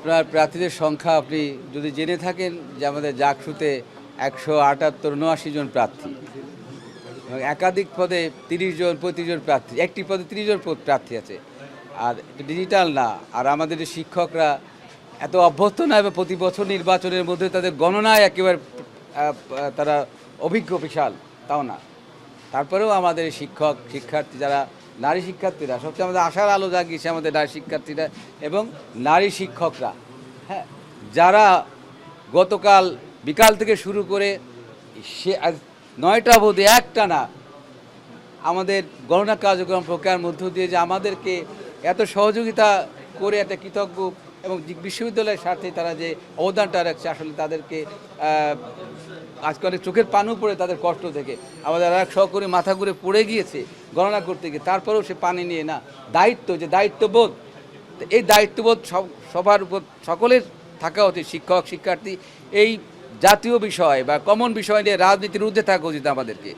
আপনার প্রার্থীদের সংখ্যা আপনি যদি জেনে থাকেন যে আমাদের জাকসুতে 178-79 জন প্রার্থী এবং একাধিক পদে 30 জন 35 জন প্রার্থী, একটি পদে 30 জন প্রার্থী আছে। আর ডিজিটাল না, আর আমাদের যে শিক্ষকরা এত অভ্যস্ত না এবং প্রতি বছর নির্বাচনের মধ্যে তাদের গণনায় একেবারে তারা অভিজ্ঞ বিশাল তাও না। তারপরেও আমাদের শিক্ষার্থী যারা নারী শিক্ষার্থীরা সবচেয়ে আমাদের আশার আলো জাগিয়েছে আমাদের নারী শিক্ষার্থীরা এবং নারী শিক্ষকরা, হ্যাঁ, যারা গতকাল বিকাল থেকে শুরু করে সে 9টা অবধি একটানা আমাদের গণনা কার্যক্রম প্রক্রিয়ার মধ্য দিয়ে যে আমাদেরকে এত সহযোগিতা করে একটা কৃতজ্ঞ এবং বিশ্ববিদ্যালয়ের স্বার্থে তারা যে অবদানটা রাখছে, আসলে তাদেরকে আজকে অনেক চোখের পানও পড়ে তাদের কষ্ট থেকে। আমাদের এক সহকর্মী মাথা ঘুরে পড়ে গিয়েছে গণনা করতে গিয়ে, তারপরেও সে পানি নিয়ে না দায়িত্ব, যে দায়িত্ববোধ, এই দায়িত্ববোধ সবার উপর সকলের থাকা উচিত। শিক্ষক শিক্ষার্থী এই জাতীয় বিষয় বা কমন বিষয় নিয়ে রাজনীতির ঊর্ধ্বে থাকা উচিত আমাদেরকে।